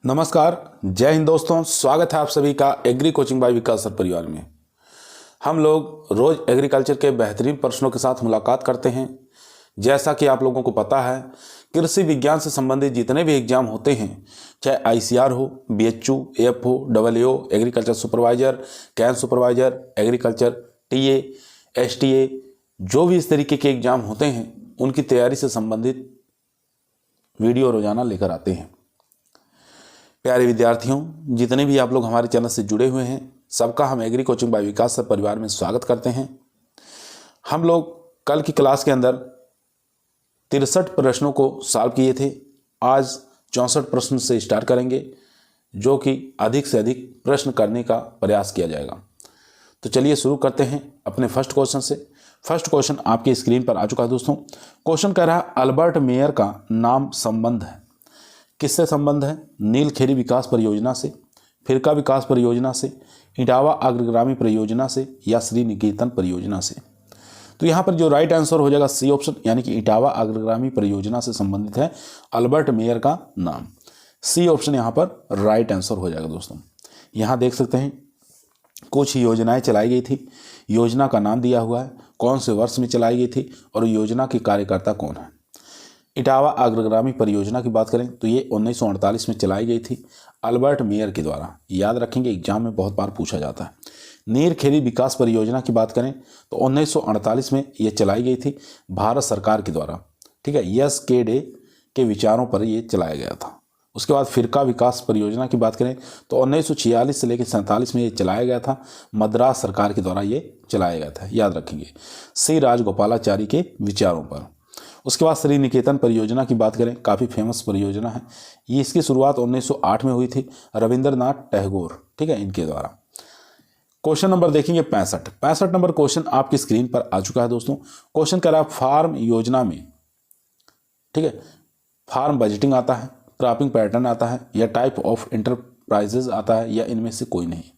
नमस्कार, जय हिंद दोस्तों। स्वागत है आप सभी का एग्री कोचिंग बाय विकास सर परिवार में। हम लोग रोज एग्रीकल्चर के बेहतरीन प्रश्नों के साथ मुलाकात करते हैं। जैसा कि आप लोगों को पता है, कृषि विज्ञान से संबंधित जितने भी एग्जाम होते हैं, चाहे आईसीआर हो, BHU, AFO, WO, agriculture supervisor, cane supervisor, agriculture TA, STA, जो भी इस तरीके के एग्जाम होते हैं, उनकी तैयारी से संबंधित वीडियो रोजाना लेकर आते हैं। प्यारे विद्यार्थियों, जितने भी आप लोग हमारे चैनल से जुड़े हुए हैं, सबका हम एग्री कोचिंग बाय विकास सर परिवार में स्वागत करते हैं। हम लोग कल की क्लास के अंदर 63 प्रश्नों को सॉल्व किए थे। आज 64 प्रश्न से स्टार्ट करेंगे, जो कि अधिक से अधिक प्रश्न करने का प्रयास किया जाएगा। तो चलिए शुरू करते हैं अपने फर्स्ट क्वेश्चन से। फर्स्ट क्वेश्चन आपकी स्क्रीन पर आ चुका है दोस्तों। क्वेश्चन कह रहा है, अल्बर्ट मेयर का नाम संबंध है। किससे संबंध है? नीलखेड़ी विकास परियोजना से, फिरका विकास परियोजना से, इटावा अग्रगामी परियोजना से, या श्री निकेतन परियोजना से। तो यहाँ पर जो राइट आंसर हो जाएगा सी ऑप्शन, यानी कि इटावा अग्रगामी परियोजना से संबंधित है अल्बर्ट मेयर का नाम। सी ऑप्शन यहाँ पर राइट आंसर हो जाएगा दोस्तों। यहाँ देख सकते हैं कुछ योजनाएं चलाई गई थी, योजना का नाम दिया हुआ है, कौन से वर्ष में चलाई गई थी और योजना के कार्यकर्ता कौन है। इटावा अग्रगामी परियोजना की बात करें तो ये 1948 में चलाई गई थी अल्बर्ट मेयर के द्वारा। याद रखेंगे, एग्जाम में बहुत बार पूछा जाता है। नीलखेड़ी विकास परियोजना की बात करें तो 1948 में ये चलाई गई थी भारत सरकार के द्वारा। ठीक है, यस के डे के विचारों पर ये चलाया गया था। उसके बाद फिरका विकास परियोजना की बात करें तो 1946 से लेकर 47 में ये चलाया गया था, मद्रास सरकार के द्वारा ये चलाया गया था। याद रखेंगे, सी राजगोपालाचारी के विचारों पर। उसके बाद श्री निकेतन परियोजना की बात करें, काफ़ी फेमस परियोजना है ये। इसकी शुरुआत 1908 में हुई थी रविंद्रनाथ टैगोर, ठीक है, इनके द्वारा। क्वेश्चन नंबर देखेंगे 65 नंबर क्वेश्चन आपकी स्क्रीन पर आ चुका है दोस्तों। क्वेश्चन कह रहा है, फार्म योजना में, ठीक है, फार्म बजटिंग आता है, क्रॉपिंग पैटर्न आता है, या टाइप ऑफ इंटरप्राइजेज आता है, या इनमें से कोई नहीं।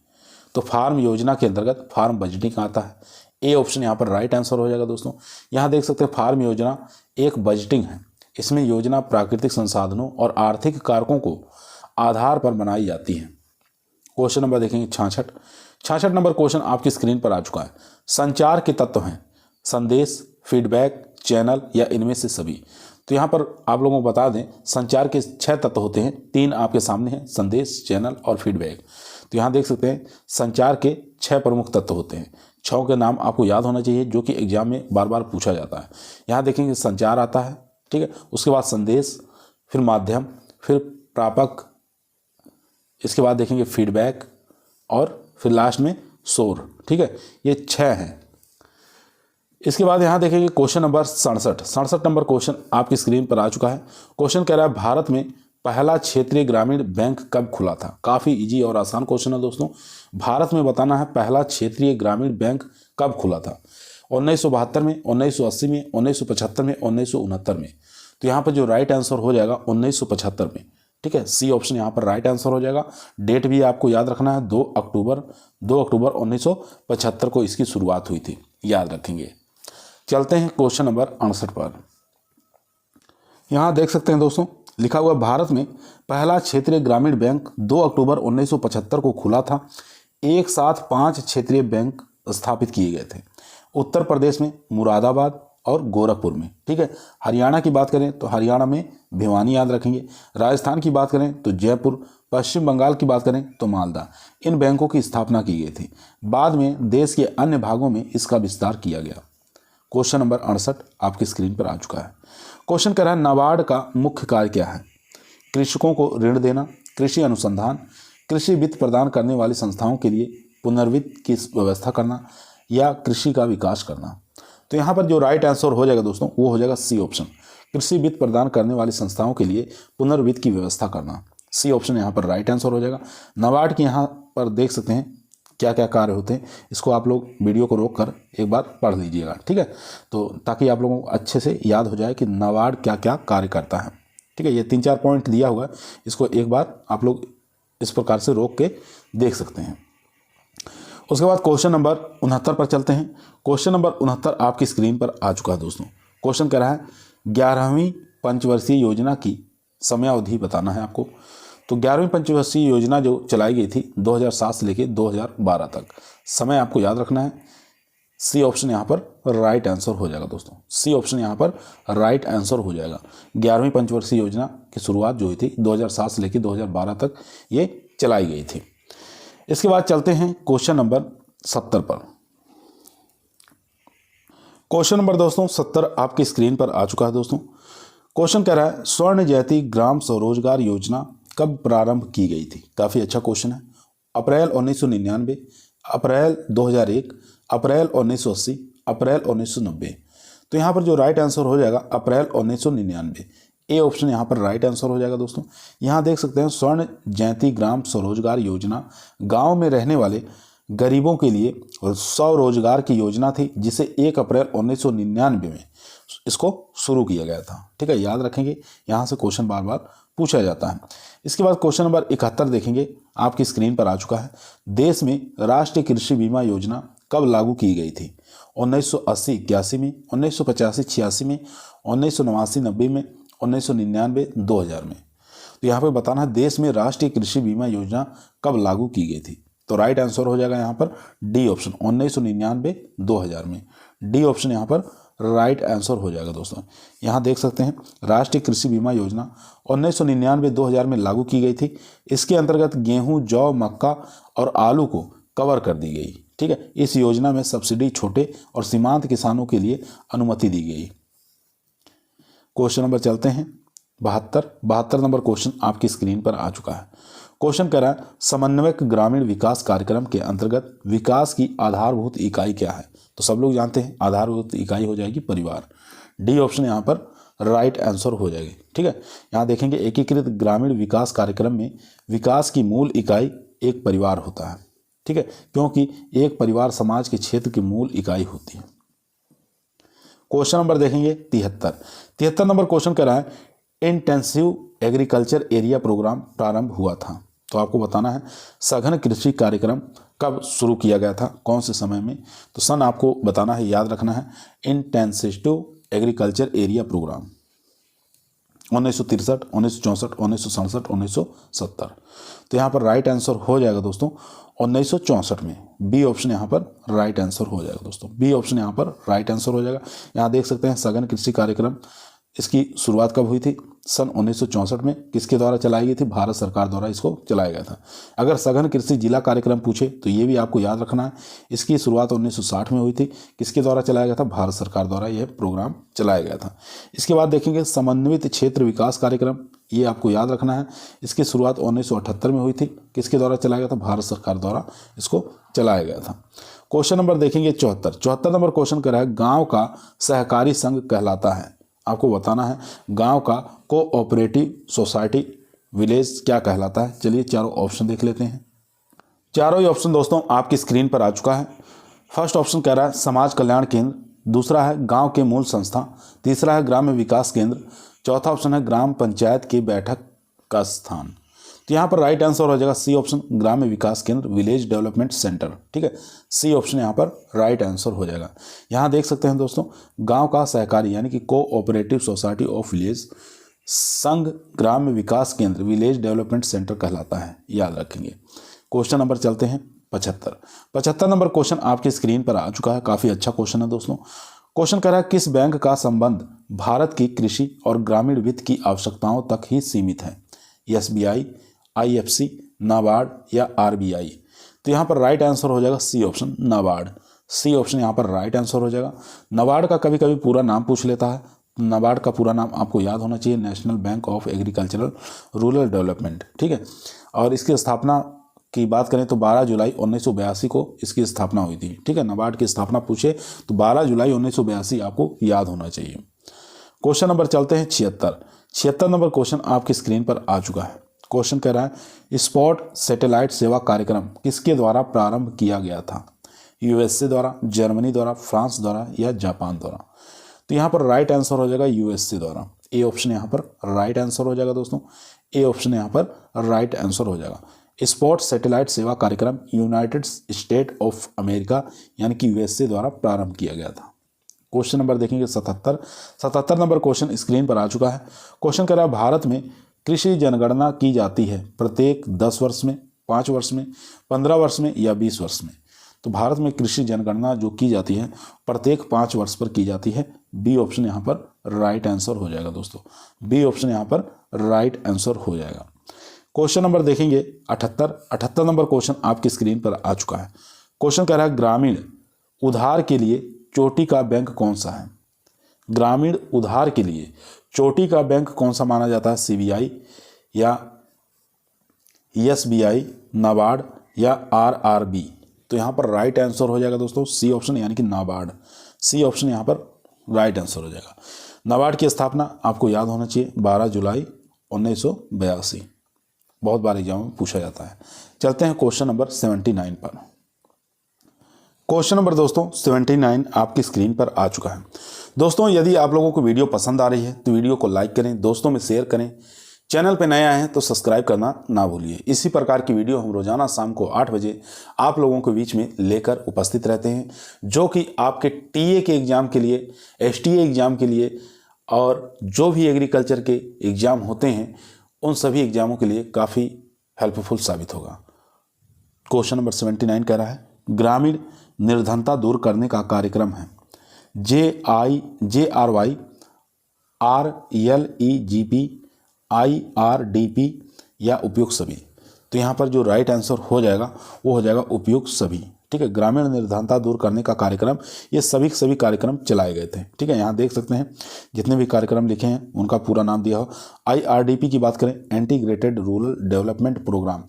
तो फार्म योजना के अंतर्गत फार्म बजटिंग आता है। ए ऑप्शन यहाँ पर राइट आंसर हो जाएगा दोस्तों। यहाँ देख सकते हैं फार्म योजना एक बजटिंग है। इसमें योजना प्राकृतिक संसाधनों और आर्थिक कारकों को आधार पर बनाई जाती है। क्वेश्चन नंबर देखेंगे 66 नंबर क्वेश्चन आपकी स्क्रीन पर आ चुका है। संचार के तत्व हैं संदेश, फीडबैक, चैनल, या इनमें से सभी। तो यहाँ पर आप लोगों को बता दें, संचार के 6 तत्व होते हैं, 3 आपके सामने हैं, संदेश, चैनल और फीडबैक। तो यहाँ देख सकते हैं संचार के 6 प्रमुख तत्व होते हैं। 6 के नाम आपको याद होना चाहिए, जो कि एग्जाम में बार बार पूछा जाता है। यहाँ देखेंगे संचार आता है, ठीक है, उसके बाद संदेश, फिर माध्यम, फिर प्रापक, इसके बाद देखेंगे फीडबैक, और फिर लास्ट में शोर। ठीक है, ये 6 हैं। इसके बाद यहाँ देखेंगे क्वेश्चन नंबर 67 नंबर क्वेश्चन आपकी स्क्रीन पर आ चुका है। क्वेश्चन कह रहा है, भारत में पहला क्षेत्रीय ग्रामीण बैंक कब खुला था। काफ़ी इजी और आसान क्वेश्चन है दोस्तों। भारत में बताना है पहला क्षेत्रीय ग्रामीण बैंक कब खुला था। 1972 में, 1980 में, 1975 में, 1969 में। तो यहाँ पर जो राइट आंसर हो जाएगा 1975 में। ठीक है, सी ऑप्शन यहाँ पर राइट आंसर हो जाएगा। डेट भी आपको याद रखना है, 2 अक्टूबर 1975 को इसकी शुरुआत हुई थी। याद रखेंगे। चलते हैं क्वेश्चन नंबर 68 पर। यहाँ देख सकते हैं दोस्तों, लिखा हुआ भारत में पहला क्षेत्रीय ग्रामीण बैंक 2 अक्टूबर 1975 को खुला था। एक साथ 5 क्षेत्रीय बैंक स्थापित किए गए थे। उत्तर प्रदेश में मुरादाबाद और गोरखपुर में। ठीक है, हरियाणा की बात करें तो हरियाणा में भिवानी, याद रखेंगे। राजस्थान की बात करें तो जयपुर, पश्चिम बंगाल की बात करें तो मालदा। इन बैंकों की स्थापना की गई थी। बाद में देश के अन्य भागों में इसका विस्तार किया गया। क्वेश्चन नंबर 68 आपकी स्क्रीन पर आ चुका है। क्वेश्चन कह रहा है, नाबार्ड का मुख्य कार्य क्या है। कृषकों को ऋण देना, कृषि अनुसंधान, कृषि वित्त प्रदान करने वाली संस्थाओं के लिए पुनर्वित्त की व्यवस्था करना, या कृषि का विकास करना। तो यहाँ पर जो राइट आंसर हो जाएगा दोस्तों, वो हो जाएगा सी ऑप्शन, कृषि वित्त प्रदान करने वाली संस्थाओं के लिए पुनर्वित्त की व्यवस्था करना। सी ऑप्शन यहाँ पर राइट आंसर हो जाएगा। नाबार्ड के यहाँ पर देख सकते हैं क्या क्या कार्य होते हैं। इसको आप लोग वीडियो को रोक कर एक बार पढ़ लीजिएगा, ठीक है, तो ताकि आप लोगों को अच्छे से याद हो जाए कि नाबार्ड क्या क्या कार्य करता है। ठीक है, ये 3-4 पॉइंट दिया हुआ है, इसको एक बार आप लोग इस प्रकार से रोक के देख सकते हैं। उसके बाद क्वेश्चन नंबर 69 पर चलते हैं। क्वेश्चन नंबर 69 आपकी स्क्रीन पर आ चुका है दोस्तों। क्वेश्चन कह रहा है, 11वीं पंचवर्षीय योजना की समयावधि बताना है आपको। तो 11वीं पंचवर्षीय योजना जो चलाई गई थी 2007 से लेकर 2012 तक। समय आपको याद रखना है, सी ऑप्शन यहाँ पर राइट आंसर हो जाएगा दोस्तों। सी ऑप्शन यहाँ पर राइट आंसर हो जाएगा। 11वीं पंचवर्षीय योजना की शुरुआत जो हुई थी 2007 से लेकर 2012 तक ये चलाई गई थी। इसके बाद चलते हैं क्वेश्चन नंबर 70 पर। क्वेश्चन नंबर दोस्तों 70 आपकी स्क्रीन पर आ चुका है दोस्तों। क्वेश्चन कह रहा है स्वर्ण जयंती ग्राम स्वरोजगार योजना कब प्रारंभ की गई थी। काफ़ी अच्छा क्वेश्चन है। अप्रैल 1999, अप्रैल 2001, अप्रैल 1980, अप्रैल 1990। तो यहाँ पर जो राइट आंसर हो जाएगा अप्रैल 1999। ए ऑप्शन यहाँ पर राइट आंसर हो जाएगा दोस्तों। यहाँ देख सकते हैं स्वर्ण जयंती ग्राम स्वरोजगार योजना गांव में रहने वाले गरीबों के लिए स्वरोजगार की योजना थी, जिसे 1 अप्रैल 1999 में इसको शुरू किया गया था। ठीक है, याद रखेंगे, यहाँ से क्वेश्चन बार बार पूछा जाता है। इसके बाद क्वेश्चन नंबर 71 देखेंगे, आपकी स्क्रीन पर आ चुका है। देश में राष्ट्रीय कृषि बीमा योजना कब लागू की गई थी। 1980-81 में, 1985-86 में, 1989-90 में, 1999-2000 में। तो यहाँ पर बताना है देश में राष्ट्रीय कृषि बीमा योजना कब लागू की गई थी। तो राइट आंसर हो जाएगा यहाँ पर डी ऑप्शन 1999-2000 में। डी ऑप्शन यहाँ पर राइट आंसर हो जाएगा दोस्तों। यहाँ देख सकते हैं राष्ट्रीय कृषि बीमा योजना 1999-2000 में लागू की गई थी। इसके अंतर्गत गेहूं, जौ, मक्का और आलू को कवर कर दी गई। ठीक है, इस योजना में सब्सिडी छोटे और सीमांत किसानों के लिए अनुमति दी गई। क्वेश्चन नंबर चलते हैं 72 नंबर क्वेश्चन आपकी स्क्रीन पर आ चुका है। क्वेश्चन कह रहा है समन्वयक ग्रामीण विकास कार्यक्रम के अंतर्गत विकास की आधारभूत इकाई क्या है। तो सब लोग जानते हैं आधारभूत इकाई हो जाएगी परिवार। डी ऑप्शन यहाँ पर राइट आंसर हो जाएगी। ठीक है, यहाँ देखेंगे एकीकृत ग्रामीण विकास कार्यक्रम में विकास की मूल इकाई एक परिवार होता है। ठीक है, क्योंकि एक परिवार समाज के क्षेत्र की मूल इकाई होती है। क्वेश्चन नंबर देखेंगे 73 नंबर क्वेश्चन कह रहा है इंटेंसिव एग्रीकल्चर एरिया प्रोग्राम प्रारंभ हुआ था। तो आपको बताना है सघन कृषि कार्यक्रम कब शुरू किया गया था, कौन से समय में। तो सन आपको बताना है, याद रखना है। Intensive agriculture area program 1963, 1964, 1967, 1970। तो यहाँ पर राइट आंसर हो जाएगा दोस्तों 1964 में। बी ऑप्शन यहाँ पर राइट आंसर हो जाएगा दोस्तों। बी ऑप्शन यहाँ पर राइट आंसर हो जाएगा। यहाँ देख सकते हैं सघन कृषि कार्यक्रम, इसकी शुरुआत कब हुई थी, सन 1964 में। किसके द्वारा चलाई गई थी, भारत सरकार द्वारा इसको चलाया गया था। अगर सघन कृषि जिला कार्यक्रम पूछे तो ये भी आपको याद रखना है, इसकी शुरुआत 1960 में हुई थी। किसके द्वारा चलाया गया था, भारत सरकार द्वारा यह प्रोग्राम चलाया गया था। इसके बाद देखेंगे समन्वित क्षेत्र विकास कार्यक्रम, ये आपको याद रखना है। इसकी शुरुआत 1978 में हुई थी। किसके द्वारा चलाया गया था, भारत सरकार द्वारा इसको चलाया गया था। क्वेश्चन नंबर देखेंगे 74 नंबर क्वेश्चन कर रहा है गाँव का सहकारी संघ कहलाता है। आपको बताना है गांव का कोऑपरेटिव सोसाइटी विलेज क्या कहलाता है। चलिए चारों ऑप्शन देख लेते हैं। चारों ही ऑप्शन दोस्तों आपकी स्क्रीन पर आ चुका है। फर्स्ट ऑप्शन कह रहा है समाज कल्याण केंद्र, दूसरा है गांव के मूल संस्था, तीसरा है ग्राम्य विकास केंद्र, चौथा ऑप्शन है ग्राम पंचायत की बैठक का स्थान। तो यहाँ पर राइट आंसर हो जाएगा सी ऑप्शन ग्राम्य विकास केंद्र, विलेज डेवलपमेंट सेंटर। ठीक है, सी ऑप्शन यहाँ पर राइट आंसर हो जाएगा। यहाँ देख सकते हैं दोस्तों गांव का सहकारी यानी कि कोऑपरेटिव सोसाइटी ऑफ विलेज संघ ग्राम्य विकास केंद्र, विलेज डेवलपमेंट सेंटर कहलाता है, याद रखेंगे। क्वेश्चन नंबर चलते हैं 75 नंबर क्वेश्चन आपकी स्क्रीन पर आ चुका है। काफ़ी अच्छा क्वेश्चन है दोस्तों। क्वेश्चन कह रहा है किस बैंक का संबंध भारत की कृषि और ग्रामीण वित्त की आवश्यकताओं तक ही सीमित है, SBI, IFC, नाबार्ड या RBI। तो यहाँ पर राइट आंसर हो जाएगा C option NABARD. C option यहाँ पर राइट आंसर हो जाएगा। नाबार्ड का कभी कभी पूरा नाम पूछ लेता है। नाबार्ड का पूरा नाम आपको याद होना चाहिए, national bank of agricultural rural development. ठीक है, और इसकी स्थापना की बात करें तो 12 जुलाई 1982 को इसकी स्थापना हुई थी। ठीक है, नाबार्ड की स्थापना पूछे तो 12 जुलाई 1982 आपको याद होना चाहिए। क्वेश्चन नंबर चलते हैं 76 नंबर क्वेश्चन आपकी स्क्रीन पर आ चुका है। क्वेश्चन कह रहा है स्पॉट सैटेलाइट सेवा कार्यक्रम किसके द्वारा प्रारंभ किया गया था, USA द्वारा, जर्मनी द्वारा, फ्रांस द्वारा या जापान द्वारा। तो यहाँ पर राइट आंसर हो जाएगा USA द्वारा। ए ऑप्शन यहाँ पर राइट आंसर हो जाएगा दोस्तों। ए ऑप्शन यहाँ पर राइट आंसर हो जाएगा। स्पॉट सैटेलाइट सेवा कार्यक्रम यूनाइटेड स्टेट ऑफ अमेरिका यानी कि USA द्वारा प्रारंभ किया गया था। क्वेश्चन नंबर देखेंगे 77 नंबर क्वेश्चन स्क्रीन पर आ चुका है। क्वेश्चन कह रहा है भारत में कृषि जनगणना की जाती है प्रत्येक 10 वर्ष में, 5 वर्ष में, 15 वर्ष में या 20 वर्ष में? तो भारत में कृषि जनगणना जो की जाती है प्रत्येक 5 वर्ष पर की जाती है। बी ऑप्शन यहाँ पर राइट आंसर हो जाएगा दोस्तों, बी ऑप्शन यहाँ पर राइट आंसर हो जाएगा। क्वेश्चन नंबर देखेंगे 78 नंबर क्वेश्चन आपकी स्क्रीन पर आ चुका है। क्वेश्चन कह रहा है ग्रामीण उधार के लिए चोटी का बैंक कौन सा है? ग्रामीण उधार के लिए चोटी का बैंक कौन सा माना जाता है? सीबीआई या एसबीआई, नाबार्ड या आरआरबी? तो यहाँ पर राइट आंसर हो जाएगा दोस्तों सी ऑप्शन यानी कि नाबार्ड। सी ऑप्शन यहाँ पर राइट आंसर हो जाएगा। नाबार्ड की स्थापना आपको याद होना चाहिए 12 जुलाई 1982। बहुत बार एग्जाम में पूछा जाता है। चलते हैं क्वेश्चन नंबर 79 पर। क्वेश्चन नंबर दोस्तों 79 आपकी स्क्रीन पर आ चुका है। दोस्तों यदि आप लोगों को वीडियो पसंद आ रही है तो वीडियो को लाइक करें, दोस्तों में शेयर करें, चैनल पर नए आए हैं तो सब्सक्राइब करना ना भूलिए। इसी प्रकार की वीडियो हम रोजाना शाम को 8 बजे आप लोगों के बीच में लेकर उपस्थित रहते हैं, जो कि आपके टीए के एग्जाम के लिए, एसटीए एग्जाम के लिए और जो भी एग्रीकल्चर के एग्जाम होते हैं उन सभी एग्जामों के लिए काफ़ी हेल्पफुल साबित होगा। क्वेश्चन नंबर 79 कह रहा है ग्रामीण निर्धनता दूर करने का कार्यक्रम है JRY, RLEGP, IRDP या उपयुक्त सभी? तो यहाँ पर जो राइट आंसर हो जाएगा वो हो जाएगा उपयुक्त सभी। ठीक है, ग्रामीण निर्धनता दूर करने का कार्यक्रम, ये सभी कार्यक्रम चलाए गए थे। ठीक है, यहाँ देख सकते हैं जितने भी कार्यक्रम लिखे हैं उनका पूरा नाम दिया हो। IRDP की बात करें, इंटीग्रेटेड रूरल डेवलपमेंट प्रोग्राम,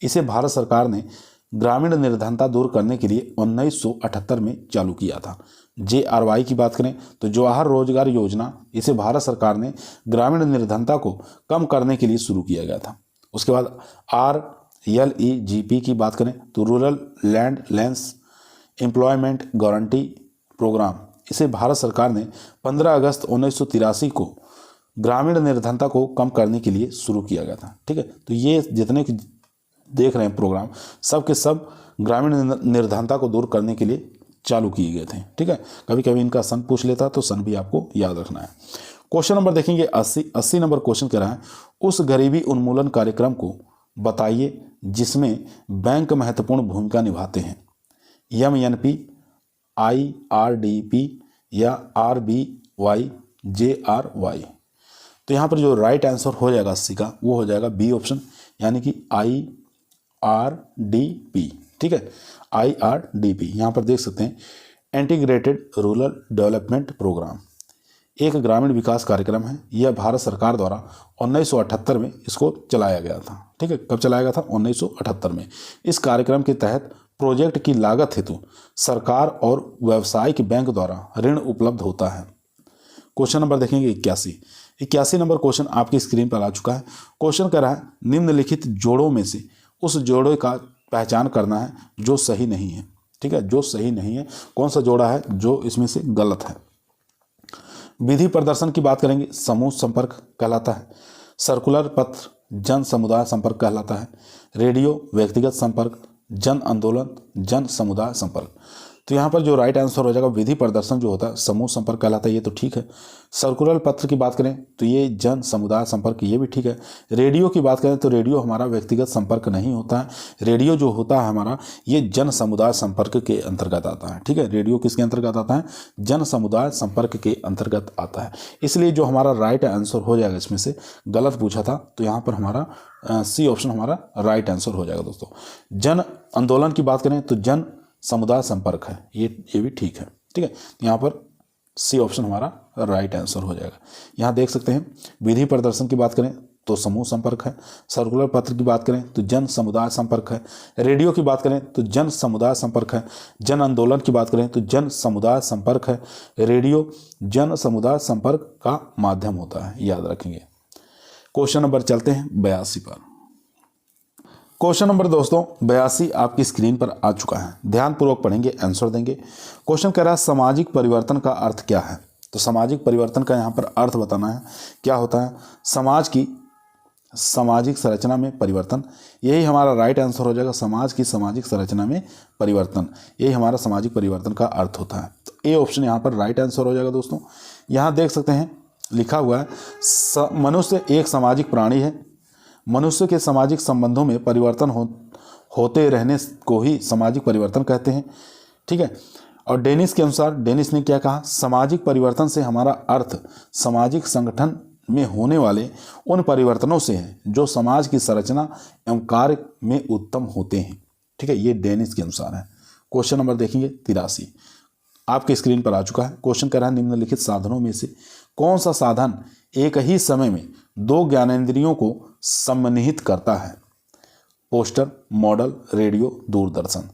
इसे भारत सरकार ने ग्रामीण निर्धनता दूर करने के लिए 1978 में चालू किया था। JRY की बात करें तो जवाहर रोजगार योजना, इसे भारत सरकार ने ग्रामीण निर्धनता को कम करने के लिए शुरू किया गया था। उसके बाद RLEGP की बात करें तो rural land lens employment guarantee program, इसे भारत सरकार ने 15 अगस्त 1983 को ग्रामीण निर्धनता को कम करने के लिए शुरू किया गया था। ठीक है, तो ये जितने देख रहे हैं प्रोग्राम सब के सब ग्रामीण निर्धनता को दूर करने के लिए चालू किए गए थे। ठीक है, कभी कभी इनका सन पूछ लेता तो सन भी आपको याद रखना है। क्वेश्चन नंबर देखेंगे 80 नंबर क्वेश्चन कह रहा है उस गरीबी उन्मूलन कार्यक्रम को बताइए जिसमें बैंक महत्वपूर्ण भूमिका निभाते हैं? MNP, IRDP या RBY, JRY? तो यहाँ पर जो राइट आंसर हो जाएगा 80 का वो हो जाएगा बी ऑप्शन यानी कि IRDP। ठीक है, IRDP यहाँ पर देख सकते हैं इंटीग्रेटेड रूरल डेवलपमेंट प्रोग्राम, एक ग्रामीण विकास कार्यक्रम है। यह भारत सरकार द्वारा 1978 में इसको चलाया गया था। ठीक है, कब चलाया गया था? 1978 में। इस कार्यक्रम के तहत प्रोजेक्ट की लागत हेतु सरकार और व्यावसायिक बैंक द्वारा ऋण उपलब्ध होता है। क्वेश्चन नंबर देखेंगे 81 नंबर क्वेश्चन आपकी स्क्रीन पर आ चुका है। क्वेश्चन कह रहा है निम्नलिखित जोड़ों में से उस जोड़े का पहचान करना है जो सही नहीं है। ठीक है, जो सही नहीं है, कौन सा जोड़ा है जो इसमें से गलत है? विधि प्रदर्शन की बात करेंगे, समूह संपर्क कहलाता है। सर्कुलर पत्र जन समुदाय संपर्क कहलाता है। रेडियो व्यक्तिगत संपर्क, जन आंदोलन जन समुदाय संपर्क। तो यहाँ पर जो राइट आंसर हो जाएगा विधि प्रदर्शन जो होता है समूह संपर्क कहलाता है, ये तो ठीक है। सर्कुलर पत्र की बात करें तो ये जन समुदाय संपर्क, ये भी ठीक है। रेडियो की बात करें तो रेडियो हमारा व्यक्तिगत संपर्क नहीं होता है, रेडियो जो होता है हमारा ये जन समुदाय संपर्क के अंतर्गत आता है। ठीक है, रेडियो किसके अंतर्गत आता है? जन समुदाय संपर्क के अंतर्गत आता है। इसलिए जो हमारा राइट आंसर हो जाएगा इसमें से, गलत पूछा था तो यहाँ पर हमारा सी ऑप्शन हमारा राइट आंसर हो जाएगा दोस्तों। जन आंदोलन की बात करें तो जन समुदाय संपर्क है, ये भी ठीक है। ठीक है, यहाँ पर सी ऑप्शन हमारा राइट आंसर हो जाएगा। यहाँ देख सकते हैं विधि प्रदर्शन की बात करें तो समूह संपर्क है। सर्कुलर पत्र की बात करें तो जन समुदाय संपर्क है। रेडियो की बात करें तो जन समुदाय संपर्क है। जन आंदोलन की बात करें तो जन समुदाय संपर्क है। रेडियो जन समुदाय संपर्क का माध्यम होता है, याद रखेंगे। क्वेश्चन नंबर चलते हैं 82 पर। क्वेश्चन नंबर दोस्तों 82 आपकी स्क्रीन पर आ चुका है। ध्यानपूर्वक पढ़ेंगे, आंसर देंगे। क्वेश्चन कह रहा है सामाजिक परिवर्तन का अर्थ क्या है? तो सामाजिक परिवर्तन का यहाँ पर अर्थ बताना है, क्या होता है? समाज की सामाजिक संरचना में परिवर्तन, यही हमारा राइट आंसर हो जाएगा। समाज की सामाजिक संरचना में परिवर्तन, यही हमारा सामाजिक परिवर्तन का अर्थ होता है। तो ए ऑप्शन यहाँ पर राइट आंसर हो जाएगा दोस्तों। यहाँ देख सकते हैं लिखा हुआ है, मनुष्य एक सामाजिक प्राणी है। मनुष्य के सामाजिक संबंधों में परिवर्तन होते रहने को ही सामाजिक परिवर्तन कहते हैं। ठीक है। और डेनिस के अनुसार, डेनिस ने क्या कहा, सामाजिक परिवर्तन से हमारा अर्थ सामाजिक संगठन में होने वाले उन परिवर्तनों से है जो समाज की संरचना एवं कार्य में उत्तम होते हैं। ठीक है, ये डेनिस के अनुसार है। क्वेश्चन नंबर देखेंगे 83, आपके स्क्रीन पर आ चुका है। क्वेश्चन कह रहा है निम्नलिखित साधनों में से कौन सा साधन एक ही समय में दो ज्ञानेंद्रियों को सम्मोहित करता है? Poster, model, radio, Doordarshan.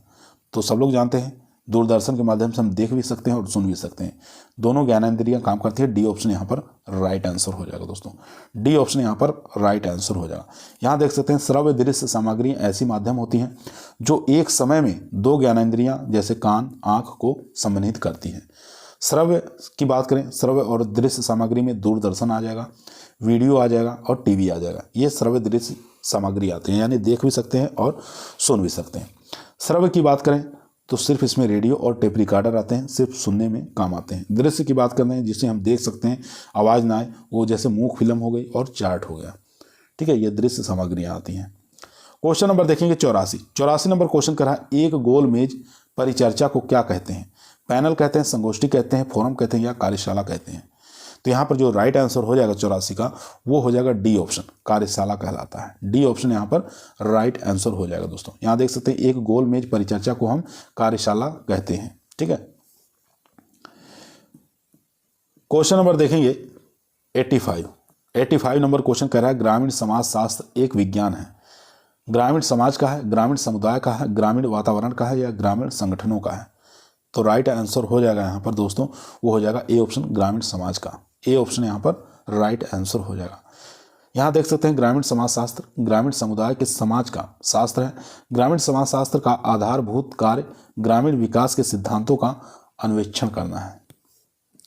तो सब लोग जानते हैं दूरदर्शन के माध्यम से हम देख भी सकते हैं और सुन भी सकते हैं। दोनों ज्ञानेंद्रियां काम करती है। डी ऑप्शन यहाँ पर राइट आंसर हो जाएगा दोस्तों। डी ऑप्शन यहाँ पर राइट आंसर हो जाएगा। यहाँ देख सकते हैं श्रव्य दृश्य सामग्री ऐसी माध्यम होती हैं जो एक समय में दो ज्ञानेंद्रियां जैसे कान, आँख को सम्मोहित करती हैं। श्रव्य की बात करें, श्रव्य और दृश्य सामग्री में दूरदर्शन आ जाएगा, वीडियो आ जाएगा और टीवी आ जाएगा। ये श्रव्य दृश्य सामग्री आते हैं, यानी देख भी सकते हैं और सुन भी सकते हैं। श्रव्य की बात करें तो सिर्फ इसमें रेडियो और टेप रिकॉर्डर आते हैं, सिर्फ सुनने में काम आते हैं। दृश्य की बात करते हैं जिसे हम देख सकते हैं, आवाज़ ना आए, वो जैसे मूक फिल्म हो गई और चार्ट हो गया। ठीक है, ये दृश्य सामग्रियाँ आती हैं। क्वेश्चन नंबर देखेंगे 84 नंबर क्वेश्चन कर रहा है, एक गोल मेज परिचर्चा को क्या कहते हैं? पैनल कहते हैं, संगोष्ठी कहते हैं, फोरम कहते हैं या कार्यशाला कहते हैं? तो यहाँ पर जो राइट आंसर हो जाएगा 84 का, वो हो जाएगा डी ऑप्शन, कार्यशाला कहलाता है। डी ऑप्शन यहाँ पर राइट आंसर हो जाएगा दोस्तों। यहाँ देख सकते हैं एक गोल मेज परिचर्चा को हम कार्यशाला कहते हैं। ठीक है। क्वेश्चन नंबर देखेंगे 85 नंबर क्वेश्चन कह रहा है, ग्रामीण समाज शास्त्र एक विज्ञान है। ग्रामीण समाज का है, ग्रामीण समुदाय का है, ग्रामीण वातावरण का है या ग्रामीण संगठनों का है? तो राइट आंसर हो जाएगा यहाँ पर दोस्तों, वो हो जाएगा ए ऑप्शन, ग्रामीण समाज का। ए ऑप्शन यहाँ पर राइट आंसर हो जाएगा। यहाँ देख सकते हैं ग्रामीण समाज शास्त्र ग्रामीण समुदाय के समाज का शास्त्र है। ग्रामीण समाज शास्त्र का आधारभूत कार्य ग्रामीण विकास के सिद्धांतों का अन्वेषण करना है।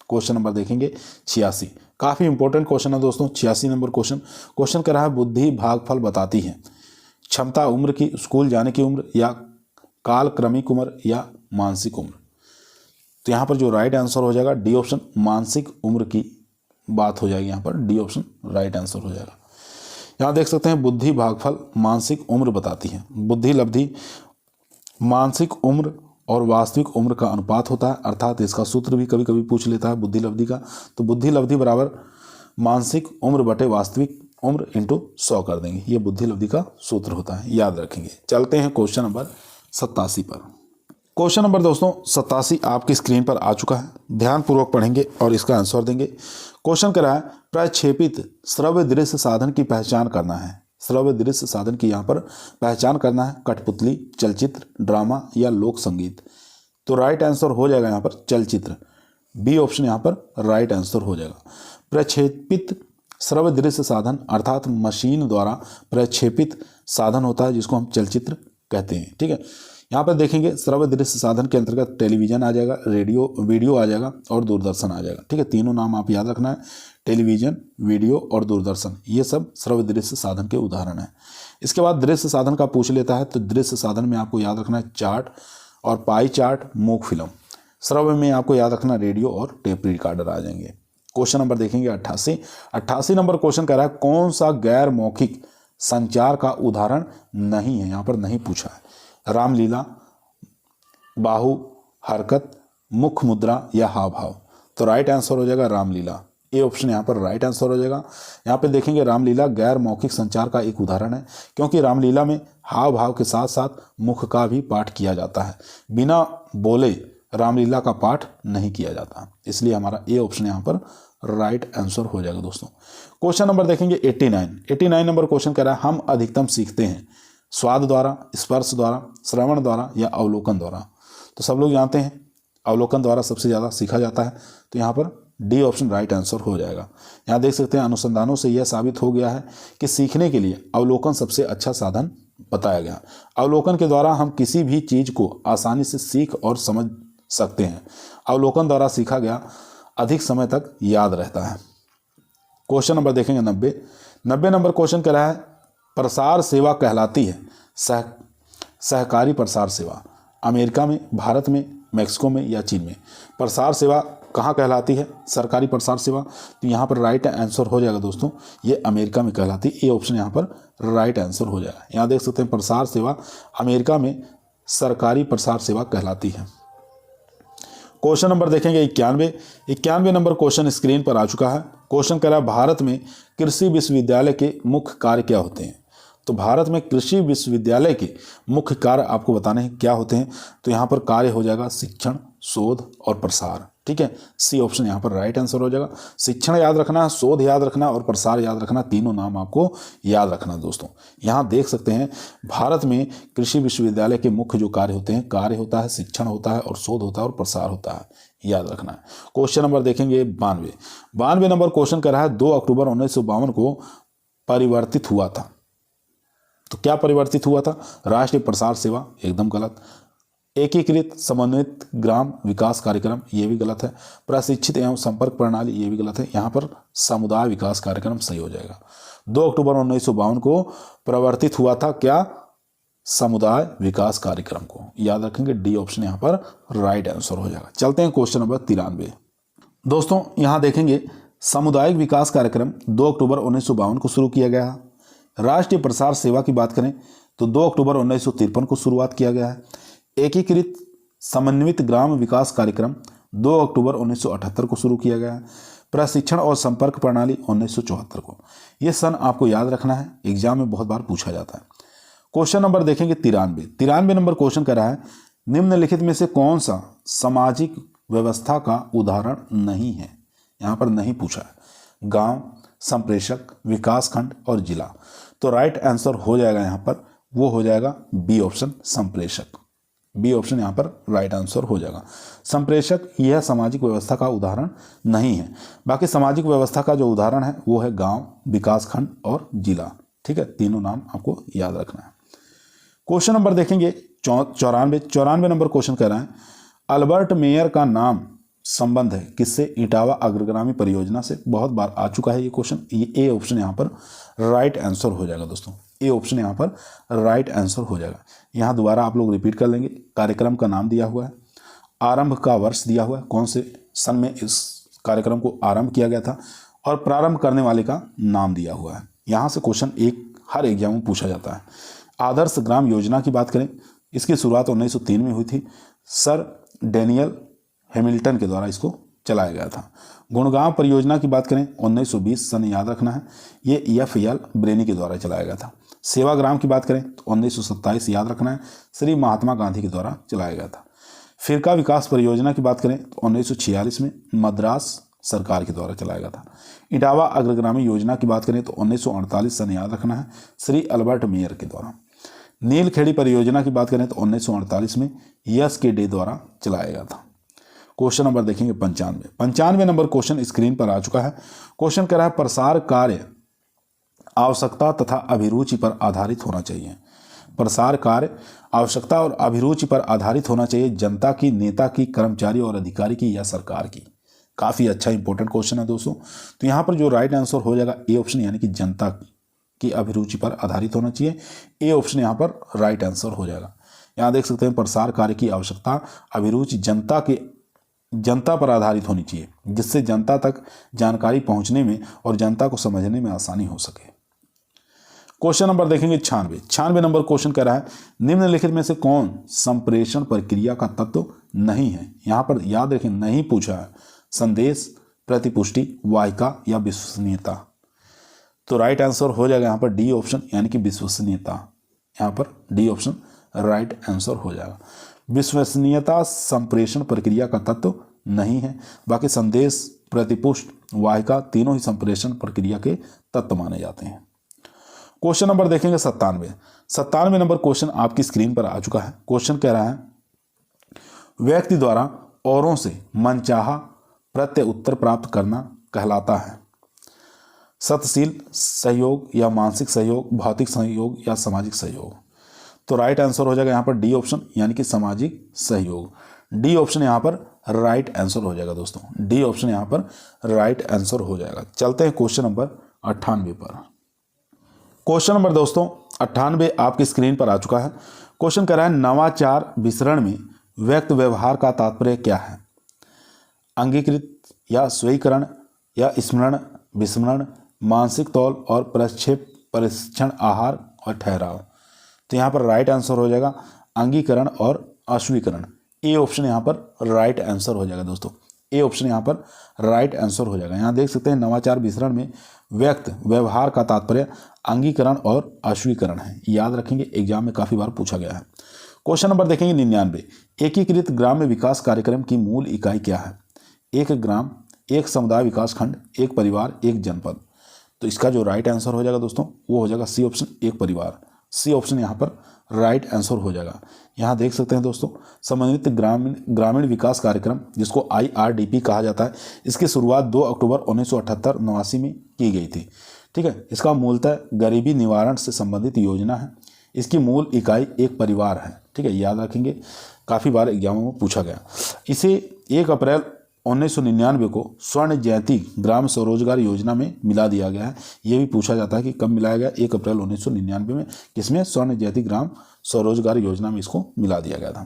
क्वेश्चन नंबर देखेंगे 86, काफ़ी इंपॉर्टेंट क्वेश्चन है दोस्तों। 86 नंबर क्वेश्चन कह रहा है, बुद्धि भागफल बताती है। क्षमता उम्र की, स्कूल जाने की उम्र या काल क्रमिक उम्र या मानसिक उम्र? तो यहाँ पर जो राइट आंसर हो जाएगा डी ऑप्शन, मानसिक उम्र की बात हो जाएगी। यहाँ पर डी ऑप्शन राइट आंसर हो जाएगा। यहाँ देख सकते हैं बुद्धि भागफल मानसिक उम्र बताती है। बुद्धि लब्धि मानसिक उम्र और वास्तविक उम्र का अनुपात होता है, अर्थात इसका सूत्र भी कभी कभी पूछ लेता है बुद्धि लब्धि का। तो बुद्धि लब्धि बराबर मानसिक उम्र बटे वास्तविक उम्र इंटू 100 कर देंगे। ये बुद्धि लब्धि का सूत्र होता है, याद रखेंगे। चलते हैं क्वेश्चन नंबर 87 पर। क्वेश्चन नंबर दोस्तों 87 आपकी स्क्रीन पर आ चुका है। ध्यानपूर्वक पढ़ेंगे और इसका आंसर देंगे। क्वेश्चन कह रहा है, प्रक्षेपित श्रव्य दृश्य साधन की पहचान करना है। श्रव्य दृश्य साधन की यहाँ पर पहचान करना है, कठपुतली, चलचित्र, ड्रामा या लोक संगीत? तो राइट आंसर हो जाएगा यहाँ पर चलचित्र। बी ऑप्शन यहाँ पर राइट आंसर हो जाएगा। प्रक्षेपित श्रव्य दृश्य साधन अर्थात मशीन द्वारा प्रक्षेपित साधन होता है जिसको हम चलचित्र कहते हैं। ठीक है, यहाँ पर देखेंगे श्रव्य दृश्य साधन के अंतर्गत टेलीविजन आ जाएगा, रेडियो, वीडियो आ जाएगा और दूरदर्शन आ जाएगा। ठीक है, तीनों नाम आप याद रखना है, टेलीविजन, वीडियो और दूरदर्शन, ये सब श्रव्य दृश्य साधन के उदाहरण हैं। इसके बाद दृश्य साधन का पूछ लेता है, तो दृश्य साधन में आपको याद रखना है चार्ट और पाई चार्ट, मूक फिल्म। श्रव्य में आपको याद रखना रेडियो और टेप रिकॉर्डर आ जाएंगे। क्वेश्चन नंबर देखेंगे 88 नंबर क्वेश्चन कह रहा है, कौन सा गैर मौखिक संचार का उदाहरण नहीं है? यहाँ पर नहीं पूछा है। रामलीला, बाहु, हरकत, मुख मुद्रा या हाव भाव? तो राइट आंसर हो जाएगा रामलीला। ए ऑप्शन यहाँ पर राइट आंसर हो जाएगा। यहाँ पे देखेंगे रामलीला गैर मौखिक संचार का एक उदाहरण है, क्योंकि रामलीला में हाव भाव के साथ साथ मुख का भी पाठ किया जाता है। बिना बोले रामलीला का पाठ नहीं किया जाता, इसलिए हमारा ए ऑप्शन यहाँ पर राइट आंसर हो जाएगा दोस्तों। क्वेश्चन नंबर देखेंगे 89 नंबर क्वेश्चन कह रहा है, हम अधिकतम सीखते हैं स्वाद द्वारा, स्पर्श द्वारा, श्रवण द्वारा या अवलोकन द्वारा? तो सब लोग जानते हैं अवलोकन द्वारा सबसे ज़्यादा सीखा जाता है, तो यहाँ पर डी ऑप्शन राइट आंसर हो जाएगा। यहाँ देख सकते हैं अनुसंधानों से यह साबित हो गया है कि सीखने के लिए अवलोकन सबसे अच्छा साधन बताया गया। अवलोकन के द्वारा हम किसी भी चीज़ को आसानी से सीख और समझ सकते हैं। अवलोकन द्वारा सीखा गया अधिक समय तक याद रहता है। क्वेश्चन नंबर देखेंगे 90 नंबर क्वेश्चन कह रहा है, प्रसार सेवा कहलाती है सहकारी प्रसार सेवा। अमेरिका में, भारत में, मैक्सिको में या चीन में? प्रसार सेवा कहाँ कहलाती है सरकारी प्रसार सेवा? तो यहाँ पर राइट आंसर हो जाएगा दोस्तों, ये अमेरिका में कहलाती है। ए ऑप्शन यहाँ पर राइट आंसर हो जाएगा। यहाँ देख सकते हैं प्रसार सेवा अमेरिका में सरकारी प्रसार सेवा कहलाती है। क्वेश्चन नंबर देखेंगे 91 नंबर क्वेश्चन स्क्रीन पर आ चुका है। क्वेश्चन कह रहा है भारत में कृषि विश्वविद्यालय के मुख्य कार्य क्या होते हैं? तो भारत में कृषि विश्वविद्यालय के मुख्य कार्य आपको बताने हैं क्या होते हैं। तो यहाँ पर कार्य हो जाएगा शिक्षण, शोध और प्रसार। ठीक है, सी ऑप्शन यहाँ पर राइट आंसर हो जाएगा। शिक्षण याद रखना, शोध याद रखना और प्रसार याद रखना, तीनों नाम आपको याद रखना दोस्तों। यहाँ देख सकते हैं भारत में कृषि विश्वविद्यालय के मुख्य जो कार्य होते हैं, कार्य होता है, शिक्षण होता है और शोध होता है और प्रसार होता है, याद रखना है। क्वेश्चन नंबर देखेंगे 92 नंबर क्वेश्चन कर रहा है 2 अक्टूबर 1952 को परिवर्तित हुआ था। तो क्या परिवर्तित हुआ था? राष्ट्रीय प्रसार सेवा, एकदम गलत। एकीकृत समन्वित ग्राम विकास कार्यक्रम, ये भी गलत है। प्रशिक्षित एवं संपर्क प्रणाली, ये भी गलत है। यहाँ पर समुदाय विकास कार्यक्रम सही हो जाएगा। 2 अक्टूबर 1952 को परिवर्तित हुआ था क्या? समुदाय विकास कार्यक्रम को, याद रखेंगे। डी ऑप्शन यहाँ पर राइट आंसर हो जाएगा। चलते हैं क्वेश्चन नंबर 93 दोस्तों। यहाँ देखेंगे सामुदायिक विकास कार्यक्रम 2 अक्टूबर 1952 को शुरू किया गया है। राष्ट्रीय प्रसार सेवा की बात करें तो 2 अक्टूबर 1953 को शुरुआत किया गया है। एकीकृत समन्वित ग्राम विकास कार्यक्रम 2 अक्टूबर 1978 को शुरू किया गया है। प्रशिक्षण और संपर्क प्रणाली 1974 को। यह सन आपको याद रखना है, एग्जाम में बहुत बार पूछा जाता है। क्वेश्चन नंबर देखेंगे 93 नंबर क्वेश्चन कर रहा है निम्नलिखित में से कौन सा सामाजिक व्यवस्था का उदाहरण नहीं है? यहाँ पर नहीं पूछा है। गांव, संप्रेषक, विकास खंड और जिला। तो राइट आंसर हो जाएगा यहाँ पर, वो हो जाएगा बी ऑप्शन संप्रेषक। बी ऑप्शन यहाँ पर राइट आंसर हो जाएगा। संप्रेषक यह सामाजिक व्यवस्था का उदाहरण नहीं है। बाकी सामाजिक व्यवस्था का जो उदाहरण है वो है गांव, विकास खंड और जिला। ठीक है, तीनों नाम आपको याद रखना है। क्वेश्चन नंबर देखेंगे 94 नंबर क्वेश्चन कह रहा है अल्बर्ट मेयर का नाम संबंध है किससे? इटावा अग्रगामी परियोजना से। बहुत बार आ चुका है ये क्वेश्चन। ये ए ऑप्शन यहाँ पर राइट आंसर हो जाएगा दोस्तों। ए ऑप्शन यहाँ पर राइट आंसर हो जाएगा। यहाँ दोबारा आप लोग रिपीट कर लेंगे। कार्यक्रम का नाम दिया हुआ है, आरंभ का वर्ष दिया हुआ है, कौन से सन में इस कार्यक्रम को आरंभ किया गया था, और प्रारंभ करने वाले का नाम दिया हुआ है। यहाँ से क्वेश्चन हर एग्जाम में पूछा जाता है। आदर्श ग्राम योजना की बात करें, इसकी शुरुआत 1903 में हुई थी। सर डेनियल हैमिल्टन के द्वारा इसको चलाया गया था। गुणगांव परियोजना की बात करें 1920 सन, याद रखना है, ये EFL ब्रेनी के द्वारा चलाया गया था। सेवाग्राम की बात करें तो 1927 याद रखना है, श्री महात्मा गांधी के द्वारा चलाया गया था। फिरका विकास परियोजना की बात करें तो 1946 में मद्रास सरकार के द्वारा चलाया गया था। इटावा अग्रगामी योजना की बात करें तो 1948 सन, याद रखना है, श्री अल्बर्ट मेयर के द्वारा। नीलखेड़ी परियोजना की बात करें तो 1948 में YSKD द्वारा चलाया गया था। क्वेश्चन नंबर देखेंगे 95 नंबर क्वेश्चन स्क्रीन पर आ चुका है। क्वेश्चन कह रहा है प्रसार कार्य आवश्यकता तथा अभिरुचि पर आधारित होना चाहिए। प्रसार कार्य आवश्यकता और अभिरुचि पर आधारित होना चाहिए। जनता की, नेता की, कर्मचारी और अधिकारी की या सरकार की? काफ़ी अच्छा इंपॉर्टेंट क्वेश्चन है दोस्तों। तो यहाँ पर जो राइट आंसर हो जाएगा ए ऑप्शन, यानी कि जनता की अभिरुचि पर आधारित होना चाहिए। ए ऑप्शन यहाँ पर राइट आंसर हो जाएगा। यहाँ देख सकते हैं प्रसार कार्य की आवश्यकता, अभिरुचि जनता पर आधारित होनी चाहिए, जिससे जनता तक जानकारी पहुंचने में और जनता को समझने में आसानी हो सके। क्वेश्चन नंबर देखेंगे 96 नंबर क्वेश्चन कह रहा है निम्नलिखित में से कौन संप्रेषण प्रक्रिया का तत्व नहीं है? यहाँ पर याद रखें, नहीं पूछा है। संदेश, प्रतिपुष्टि, वाहिका या विश्वसनीयता? तो राइट आंसर हो जाएगा यहाँ पर डी ऑप्शन, यानी कि विश्वसनीयता। यहाँ पर डी ऑप्शन राइट आंसर हो जाएगा। विश्वसनीयता संप्रेषण प्रक्रिया का तत्व नहीं है। बाकी संदेश, प्रतिपुष्ट, वाहिका तीनों ही संप्रेषण प्रक्रिया के तत्व माने जाते हैं। क्वेश्चन नंबर देखेंगे 97 नंबर क्वेश्चन आपकी स्क्रीन पर आ चुका है। क्वेश्चन कह रहा है व्यक्ति द्वारा औरों से मनचाहा प्रत्य उत्तर प्राप्त करना कहलाता है सतशील सहयोग या मानसिक सहयोग, भौतिक सहयोग या सामाजिक सहयोग? तो राइट आंसर हो जाएगा यहाँ पर डी ऑप्शन, यानी कि सामाजिक सहयोग। डी ऑप्शन यहाँ पर राइट आंसर हो जाएगा दोस्तों। डी ऑप्शन यहाँ पर राइट आंसर हो जाएगा। चलते हैं क्वेश्चन नंबर 98 पर। क्वेश्चन नंबर दोस्तों 98 आपकी स्क्रीन पर आ चुका है। क्वेश्चन कह रहा है नवाचार विसरण में व्यक्त व्यवहार का तात्पर्य क्या है? अंगीकृत या स्वीकरण या स्मरण, विस्मरण, मानसिक तौल और प्रक्षेप, परीक्षण, आहार और ठहराव। तो यहाँ पर राइट आंसर हो जाएगा अंगीकरण और अस्वीकरण। ए ऑप्शन यहाँ पर राइट आंसर हो जाएगा दोस्तों। ए ऑप्शन यहाँ पर राइट आंसर हो जाएगा। यहाँ देख सकते हैं नवाचार विसरण में व्यक्त व्यवहार का तात्पर्य अंगीकरण और अस्वीकरण है। याद रखेंगे, एग्जाम में काफ़ी बार पूछा गया है। क्वेश्चन नंबर देखेंगे 99। एकीकृत ग्राम्य विकास कार्यक्रम की मूल इकाई क्या है? एक ग्राम, एक समुदाय विकास खंड, एक परिवार, एक जनपद। तो इसका जो राइट आंसर हो जाएगा दोस्तों वो हो जाएगा सी ऑप्शन, एक परिवार। सी ऑप्शन यहाँ पर राइट आंसर हो जाएगा। यहाँ देख सकते हैं दोस्तों समन्वित ग्रामीण विकास कार्यक्रम जिसको IRDP कहा जाता है, इसकी शुरुआत 2 अक्टूबर 1978-89 में की गई थी। ठीक है, इसका मूलतः गरीबी निवारण से संबंधित योजना है। इसकी मूल इकाई एक परिवार है। ठीक है, याद रखेंगे, काफ़ी बार एग्जामों में पूछा गया। इसे 1 अप्रैल 1999 को स्वर्ण जयंती ग्राम स्वरोजगार योजना में मिला दिया गया है। ये भी पूछा जाता है कि कब मिलाया गया? 1 अप्रैल 1999 में। किसमें? स्वर्ण जयंती ग्राम स्वरोजगार योजना में इसको मिला दिया गया था।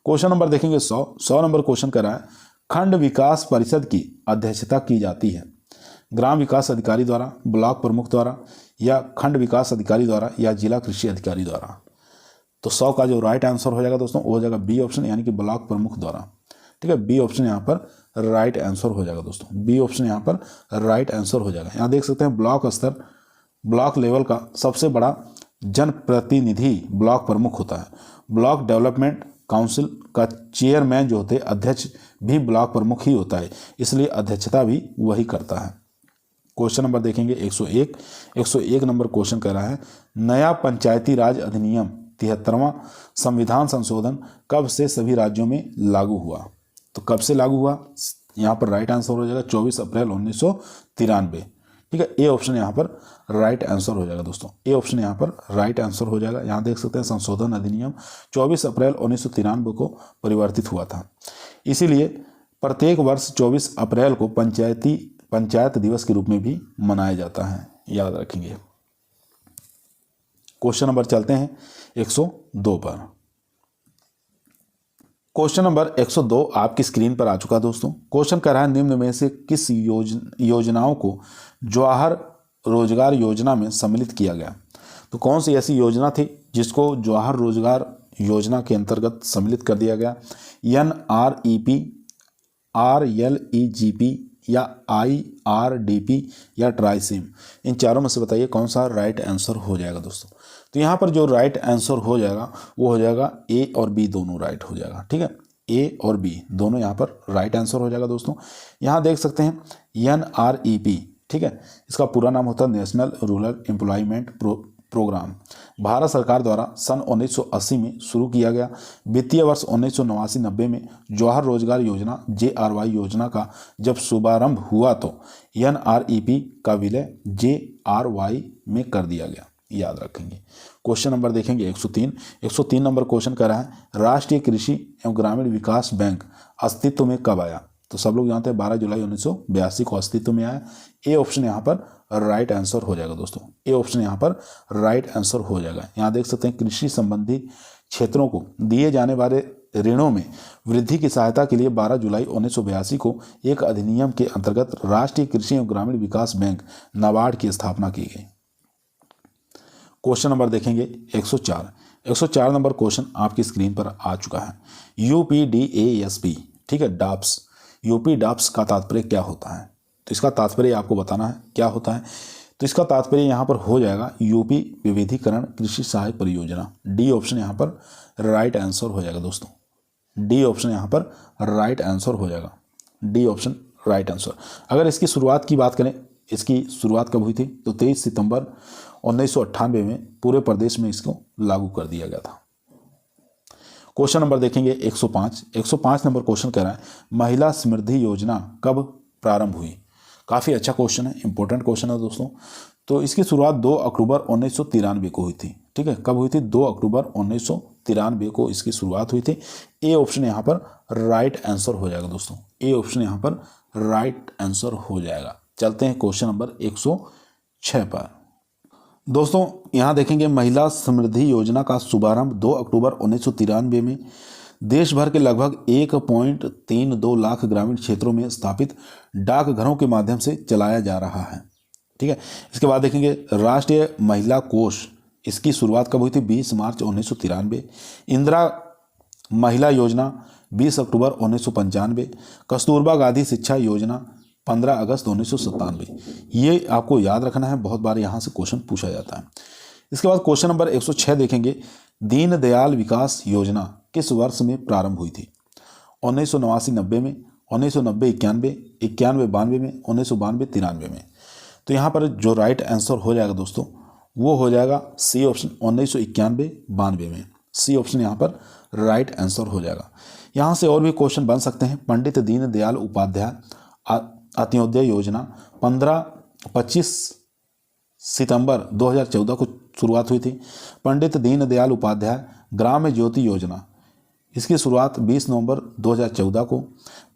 क्वेश्चन नंबर देखेंगे 100 नंबर क्वेश्चन कर रहा है, खंड विकास परिषद की अध्यक्षता की जाती है ग्राम विकास अधिकारी द्वारा, ब्लॉक प्रमुख द्वारा, या खंड विकास अधिकारी द्वारा, या जिला कृषि अधिकारी द्वारा। तो 100 का जो राइट आंसर हो जाएगा दोस्तों वो हो जाएगा बी ऑप्शन, यानी कि ब्लॉक प्रमुख द्वारा। ठीक है, बी ऑप्शन यहाँ पर राइट आंसर हो जाएगा दोस्तों। बी ऑप्शन यहाँ पर राइट आंसर हो जाएगा। यहाँ देख सकते हैं ब्लॉक स्तर, ब्लॉक लेवल का सबसे बड़ा जनप्रतिनिधि ब्लॉक प्रमुख होता है। ब्लॉक डेवलपमेंट काउंसिल का चेयरमैन जो होते हैं, अध्यक्ष भी ब्लॉक प्रमुख ही होता है, इसलिए अध्यक्षता भी वही करता है। क्वेश्चन नंबर देखेंगे 101 नंबर क्वेश्चन कर रहा है, नया पंचायती राज अधिनियम 73वां संविधान संशोधन कब से सभी राज्यों में लागू हुआ? तो कब से लागू हुआ? यहाँ पर राइट आंसर हो जाएगा 24 अप्रैल 1993। ठीक है, ए ऑप्शन यहाँ पर राइट आंसर हो जाएगा दोस्तों। ए ऑप्शन यहाँ पर राइट आंसर हो जाएगा। यहाँ देख सकते हैं संशोधन अधिनियम 24 अप्रैल 1993 को परिवर्तित हुआ था, इसीलिए प्रत्येक वर्ष 24 अप्रैल को पंचायत दिवस के रूप में भी मनाया जाता है। याद रखेंगे। क्वेश्चन नंबर चलते हैं 102 पर। क्वेश्चन नंबर 102 आपकी स्क्रीन पर आ चुका है दोस्तों। क्वेश्चन कर रहा है, निम्न में से किस योजनाओं को जवाहर रोजगार योजना में सम्मिलित किया गया? तो कौन सी ऐसी योजना थी जिसको जवाहर रोजगार योजना के अंतर्गत सम्मिलित कर दिया गया? NREP, RLEGP, या IRDP, या ट्राइसिम। इन चारों में से बताइए कौन सा राइट आंसर हो जाएगा दोस्तों। तो यहाँ पर जो राइट आंसर हो जाएगा वो हो जाएगा ए और बी दोनों राइट हो जाएगा। ठीक है, ए और बी दोनों यहाँ पर राइट आंसर हो जाएगा दोस्तों। यहाँ देख सकते हैं NREP, ठीक है, इसका पूरा नाम होता है national rural employment program. Bharat सरकार द्वारा सन 1980 में शुरू किया गया। वित्तीय वर्ष 1989-90 में जवाहर रोजगार योजना JRY योजना का जब शुभारंभ हुआ तो NREP का विलय JRY में कर दिया गया। याद रखेंगे। क्वेश्चन नंबर देखेंगे 103 नंबर क्वेश्चन कर रहा है, राष्ट्रीय कृषि एवं ग्रामीण विकास बैंक अस्तित्व में कब आया? तो सब लोग जानते हैं 12 जुलाई 1982 को अस्तित्व में आया। ए ऑप्शन यहाँ पर राइट आंसर हो जाएगा दोस्तों। ए ऑप्शन यहाँ पर राइट आंसर हो जाएगा। यहाँ देख सकते हैं कृषि संबंधी क्षेत्रों को दिए जाने वाले ऋणों में वृद्धि की सहायता के लिए 12 जुलाई 1982 को एक अधिनियम के अंतर्गत राष्ट्रीय कृषि एवं ग्रामीण विकास बैंक नाबार्ड की स्थापना की गई। क्वेश्चन नंबर देखेंगे 104 नंबर क्वेश्चन आपकी स्क्रीन पर आ चुका है। UPDASP, ठीक है, डाप्स, यूपी डाप्स का तात्पर्य क्या होता है? तो इसका तात्पर्य आपको बताना है क्या होता है। तो इसका तात्पर्य यहाँ पर हो जाएगा यूपी विविधीकरण कृषि सहायक परियोजना। डी ऑप्शन यहाँ पर राइट आंसर हो जाएगा दोस्तों। डी ऑप्शन यहाँ पर राइट आंसर हो जाएगा। D option right answer. अगर इसकी शुरुआत की बात करें, इसकी शुरुआत कब हुई थी? तो 23 सितंबर 1998 में पूरे प्रदेश में इसको लागू कर दिया गया था। क्वेश्चन नंबर देखेंगे 105 नंबर क्वेश्चन कह रहा है, महिला समृद्धि योजना कब प्रारंभ हुई? काफ़ी अच्छा क्वेश्चन है, इंपॉर्टेंट क्वेश्चन है दोस्तों। तो इसकी शुरुआत 2 अक्टूबर 1993 को हुई थी। ठीक है, कब हुई थी? 2 अक्टूबर 1993 को इसकी शुरुआत हुई थी। ए ऑप्शन यहाँ पर राइट आंसर हो जाएगा दोस्तों। ए ऑप्शन यहाँ पर राइट आंसर हो जाएगा। चलते हैं क्वेश्चन नंबर 106 पर। दोस्तों यहाँ देखेंगे महिला समृद्धि योजना का शुभारंभ 2 अक्टूबर 1993 में देश भर के लगभग 1.32 लाख ग्रामीण क्षेत्रों में स्थापित डाकघरों के माध्यम से चलाया जा रहा है। ठीक है। इसके बाद देखेंगे राष्ट्रीय महिला कोष, इसकी शुरुआत कब हुई थी? 20 मार्च 1993। इंदिरा महिला योजना 20 अक्टूबर 1995। कस्तूरबा गांधी शिक्षा योजना 15 अगस्त 1997। ये आपको याद रखना है, बहुत बार यहाँ से क्वेश्चन पूछा जाता है। इसके बाद क्वेश्चन नंबर 106 देखेंगे, दीनदयाल विकास योजना किस वर्ष में प्रारंभ हुई थी? 1989-90 में, 1990-91, 91-92 में, 1992-93 में। तो यहाँ पर जो राइट आंसर हो जाएगा दोस्तों वो हो जाएगा सी ऑप्शन 1991-92 में। सी ऑप्शन यहाँ पर राइट आंसर हो जाएगा। यहाँ से और भी क्वेश्चन बन सकते हैं। पंडित दीनदयाल उपाध्याय अंत्योदय योजना 25 सितंबर 2014 को शुरुआत हुई थी। पंडित दीनदयाल उपाध्याय ग्राम ज्योति योजना, इसकी शुरुआत 20 नवंबर 2014 को।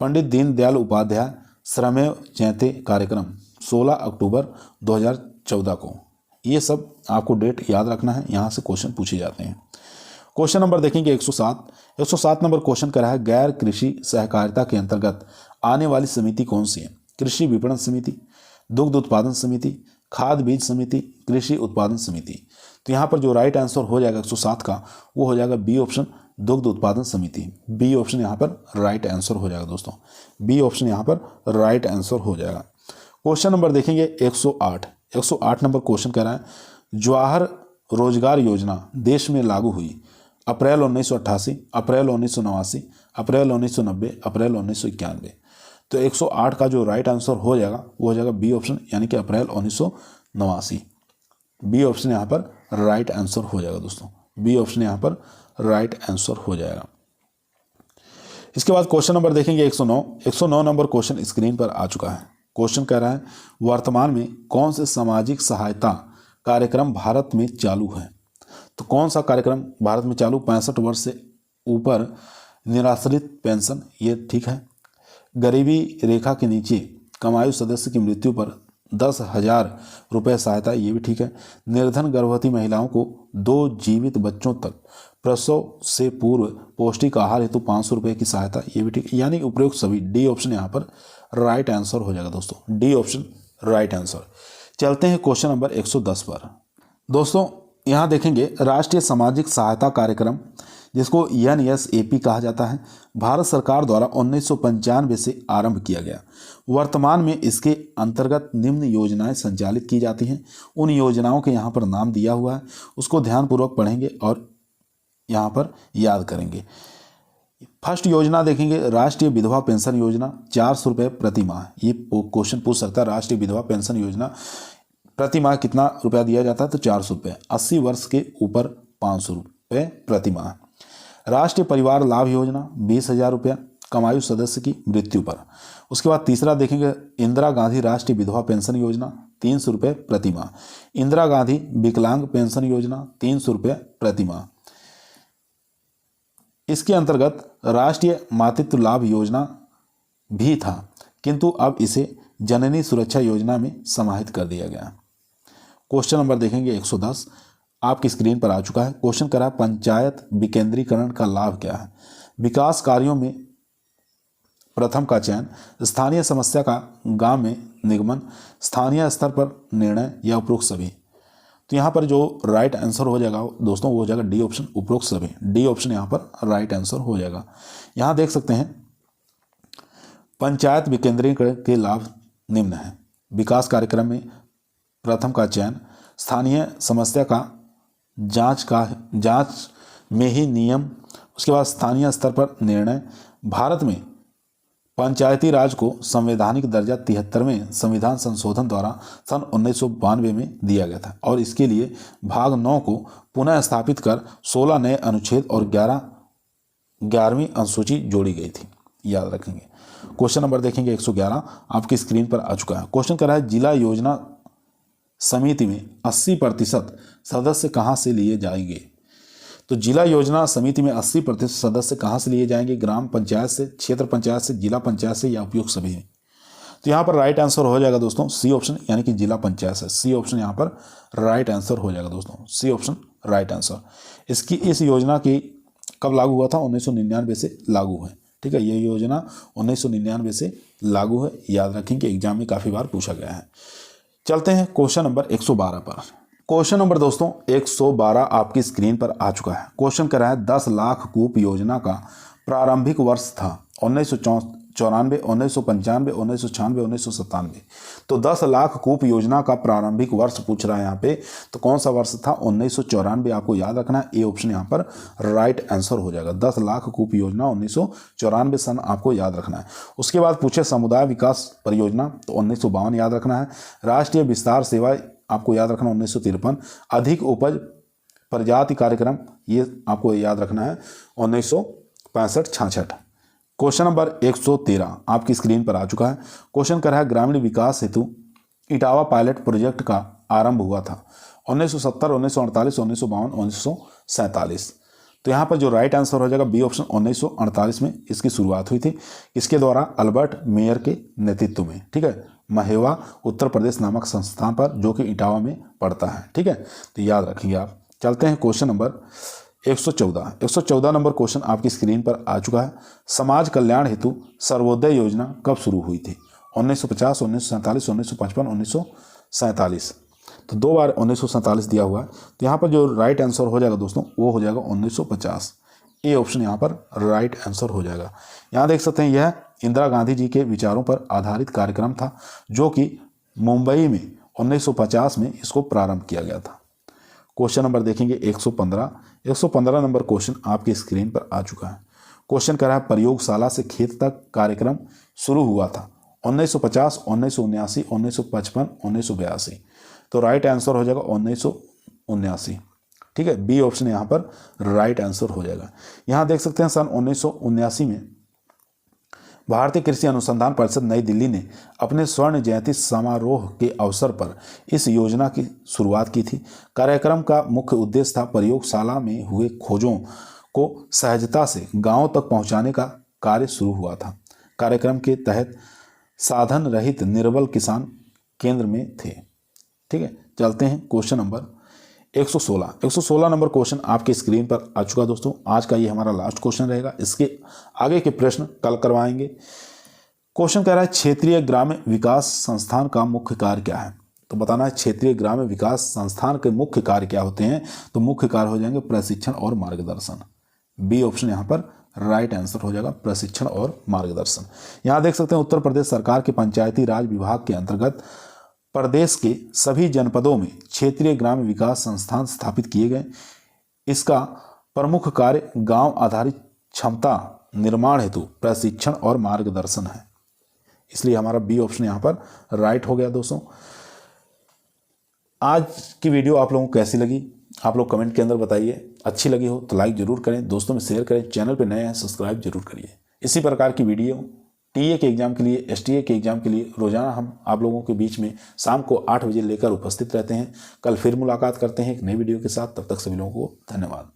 पंडित दीनदयाल उपाध्याय श्रमेव जयते कार्यक्रम 16 अक्टूबर 2014 को। ये सब आपको डेट याद रखना है, यहाँ से क्वेश्चन पूछे जाते हैं। क्वेश्चन नंबर देखेंगे 107 नंबर क्वेश्चन कर रहा है, गैर कृषि सहकारिता के अंतर्गत आने वाली समिति कौन सी है? कृषि विपणन समिति, दुग्ध उत्पादन समिति, खाद बीज समिति, कृषि उत्पादन समिति। तो यहाँ पर जो राइट आंसर हो जाएगा 107 का वो हो जाएगा बी ऑप्शन, दुग्ध उत्पादन समिति। बी ऑप्शन यहाँ पर राइट आंसर हो जाएगा दोस्तों। बी ऑप्शन यहाँ पर राइट आंसर हो जाएगा। क्वेश्चन नंबर देखेंगे 108 नंबर क्वेश्चन कह रहा है, जवाहर रोजगार योजना देश में लागू हुई अप्रैल 1988, अप्रैल 1989, अप्रैल 1990, अप्रैल 1991। तो 108 का जो राइट आंसर हो जाएगा वो हो जाएगा बी ऑप्शन, यानी कि अप्रैल 1989। बी ऑप्शन यहाँ पर राइट आंसर हो जाएगा दोस्तों। बी ऑप्शन यहाँ पर राइट आंसर हो जाएगा। इसके बाद क्वेश्चन नंबर देखेंगे 109 नंबर क्वेश्चन स्क्रीन पर आ चुका है। क्वेश्चन कह रहा है, वर्तमान में कौन से सामाजिक सहायता कार्यक्रम भारत में चालू है? तो कौन सा कार्यक्रम भारत में चालू? 65 वर्ष से ऊपर निराश्रित पेंशन, ये ठीक है। गरीबी रेखा के नीचे कमायु सदस्य की मृत्यु पर 10,000 रुपये सहायता, ये भी ठीक है। निर्धन गर्भवती महिलाओं को 2 जीवित बच्चों तक प्रसव से पूर्व पौष्टिक आहार हेतु 500 रुपये की सहायता, ये भी ठीक है। यानी उपयुक्त सभी, डी ऑप्शन यहाँ पर राइट आंसर हो जाएगा दोस्तों। D option right answer. चलते हैं क्वेश्चन नंबर 110 पर। दोस्तों यहाँ देखेंगे राष्ट्रीय सामाजिक सहायता कार्यक्रम, जिसको NSAP कहा जाता है, भारत सरकार द्वारा 1995 से आरंभ किया गया। वर्तमान में इसके अंतर्गत निम्न योजनाएं संचालित की जाती हैं। उन योजनाओं के यहाँ पर नाम दिया हुआ है, उसको ध्यानपूर्वक पढ़ेंगे और यहाँ पर याद करेंगे। फर्स्ट योजना देखेंगे राष्ट्रीय विधवा पेंशन योजना, 400 रुपये प्रति माह। ये क्वेश्चन पूछ सकता है, राष्ट्रीय विधवा पेंशन योजना प्रति माह कितना रुपया दिया जाता है? तो 400 रुपये। 80 वर्ष के ऊपर 500 रुपये प्रति माह। राष्ट्रीय परिवार लाभ योजना 20,000 रुपया कमायु सदस्य की मृत्यु पर। उसके बाद तीसरा देखेंगे इंदिरा गांधी राष्ट्रीय विधवा पेंशन योजना 300 रुपये प्रति माह। इंदिरा गांधी विकलांग पेंशन योजना 300 रुपये प्रति माह। इसके अंतर्गत राष्ट्रीय मातृत्व लाभ योजना भी था, किंतु अब इसे जननी सुरक्षा योजना में समाहित कर दिया गया। क्वेश्चन नंबर देखेंगे 110, आपकी स्क्रीन पर आ चुका है। क्वेश्चन करा, पंचायत विकेंद्रीकरण का लाभ क्या है? विकास कार्यों में प्रथम का चयन, स्थानीय समस्या का गांव में निगमन, स्थानीय स्तर पर निर्णय या उपरोक्त सभी। तो यहाँ पर जो राइट आंसर हो जाएगा दोस्तों वो हो जाएगा डी ऑप्शन, उपरोक्त सभी। डी ऑप्शन यहाँ पर राइट आंसर हो जाएगा। यहाँ देख सकते हैं पंचायत विकेंद्रीकरण के लाभ निम्न है। विकास कार्यक्रम में प्रथम का चयन, स्थानीय समस्या का जांच में ही नियम, उसके बाद स्थानीय स्तर पर निर्णय। भारत में पंचायती राज को संवैधानिक दर्जा 73वें संविधान संशोधन द्वारा सन 1992 में दिया गया था और इसके लिए भाग 9 को पुनः स्थापित कर 16 नए अनुच्छेद और 11वीं अनुसूची जोड़ी गई थी, याद रखेंगे। क्वेश्चन नंबर देखेंगे 111, आपकी स्क्रीन पर आ चुका है। क्वेश्चन कर रहा है जिला योजना समिति में 80% सदस्य कहाँ से लिए जाएंगे? तो जिला योजना समिति में 80% सदस्य कहाँ से लिए जाएंगे? ग्राम पंचायत से, क्षेत्र पंचायत से, जिला पंचायत से या उपयुक्त सभी। तो यहाँ पर राइट आंसर हो जाएगा दोस्तों सी ऑप्शन, यानी कि जिला पंचायत से। सी ऑप्शन यहाँ पर राइट आंसर हो जाएगा दोस्तों। C option right answer. इस योजना की कब लागू हुआ था? 1999 से लागू है। ठीक है, ये योजना 1999 से लागू है, याद रखें कि एग्जाम में काफ़ी बार पूछा गया है। चलते हैं क्वेश्चन नंबर 112 पर। क्वेश्चन नंबर दोस्तों 112 आपकी स्क्रीन पर आ चुका है। क्वेश्चन कह रहा है 10 लाख कूप योजना का प्रारंभिक वर्ष था 1994, 1995, 1996, 1997। तो 10 लाख कूप योजना का प्रारंभिक वर्ष पूछ रहा है यहाँ पे, तो कौन सा वर्ष था? 1994 आपको याद रखना है। ए ऑप्शन यहाँ पर राइट आंसर हो जाएगा। 10 लाख कूप योजना 1994 सन आपको याद रखना है। उसके बाद पूछे समुदाय विकास परियोजना, तो 1952 याद रखना है। राष्ट्रीय विस्तार सेवा आपको याद रखना 1953। अधिक उपज प्रजाति कार्यक्रम, ये आपको याद रखना है 1965-66। क्वेश्चन नंबर 113 आपकी स्क्रीन पर आ चुका है। क्वेश्चन कर रहा है ग्रामीण विकास हेतु इटावा पायलट प्रोजेक्ट का आरंभ हुआ था 1970, 1948, 1952, 1947। तो यहाँ पर जो राइट आंसर हो जाएगा बी ऑप्शन 1948 में इसकी शुरुआत हुई थी। इसके द्वारा अल्बर्ट मेयर के नेतृत्व में। ठीक है, महेवा उत्तर प्रदेश नामक संस्थान पर, जो कि इटावा में पड़ता है। ठीक है, तो याद रखेंगे आप। चलते हैं क्वेश्चन नंबर 114 नंबर क्वेश्चन आपकी स्क्रीन पर आ चुका है। समाज कल्याण हेतु सर्वोदय योजना कब शुरू हुई थी? 1950, 1947, 1955, 1947। तो 2 बार 1947 दिया हुआ है। तो यहाँ पर जो राइट आंसर हो जाएगा दोस्तों वो हो जाएगा 1950। ए ऑप्शन यहाँ पर राइट आंसर हो जाएगा। यहाँ देख सकते हैं यह इंदिरा गांधी जी के विचारों पर आधारित कार्यक्रम था, जो कि मुंबई में 1950 में इसको प्रारंभ किया गया था। क्वेश्चन नंबर देखेंगे 115 नंबर क्वेश्चन आपकी स्क्रीन पर आ चुका है। क्वेश्चन कर रहा है प्रयोगशाला से खेत तक कार्यक्रम शुरू हुआ था 1950, 1979, 1955, 1982। तो राइट आंसर हो जाएगा 1979। ठीक है, बी ऑप्शन यहाँ पर राइट आंसर हो जाएगा। यहाँ देख सकते हैं सन 1979 में भारतीय कृषि अनुसंधान परिषद नई दिल्ली ने अपने स्वर्ण जयंती समारोह के अवसर पर इस योजना की शुरुआत की थी। कार्यक्रम का मुख्य उद्देश्य था प्रयोगशाला में हुए खोजों को सहजता से गांवों तक पहुंचाने का कार्य शुरू हुआ था। कार्यक्रम के तहत साधन रहित निर्बल किसान केंद्र में थे। ठीक है, चलते हैं क्वेश्चन नंबर 116 नंबर क्वेश्चन आपकी स्क्रीन पर आ चुका दोस्तों। आज का ये हमारा लास्ट क्वेश्चन रहेगा, इसके आगे के प्रश्न कल करवाएंगे। क्वेश्चन कह रहा है क्षेत्रीय ग्राम्य विकास संस्थान का मुख्य कार्य क्या है? तो बताना है क्षेत्रीय ग्राम्य विकास संस्थान के मुख्य कार्य क्या होते हैं। तो मुख्य कार्य हो जाएंगे प्रशिक्षण और मार्गदर्शन। बी ऑप्शन यहाँ पर राइट आंसर हो जाएगा, प्रशिक्षण और मार्गदर्शन। यहाँ देख सकते हैं उत्तर प्रदेश सरकार के पंचायती राज विभाग के अंतर्गत प्रदेश के सभी जनपदों में क्षेत्रीय ग्राम्य विकास संस्थान स्थापित किए गए। इसका प्रमुख कार्य गांव आधारित क्षमता निर्माण हेतु प्रशिक्षण और मार्गदर्शन है। इसलिए हमारा बी ऑप्शन यहाँ पर राइट हो गया दोस्तों। आज की वीडियो आप लोगों को कैसी लगी? आप लोग कमेंट के अंदर बताइए। अच्छी लगी हो तो लाइक जरूर करें, दोस्तों में शेयर करें, चैनल पर नए हैं सब्सक्राइब जरूर करिए। इसी प्रकार की वीडियो टीए के एग्जाम के लिए, एसटीए के एग्जाम के लिए रोजाना हम आप लोगों के बीच में शाम को 8 बजे लेकर उपस्थित रहते हैं। कल फिर मुलाकात करते हैं एक नई वीडियो के साथ। तब तक सभी लोगों को धन्यवाद।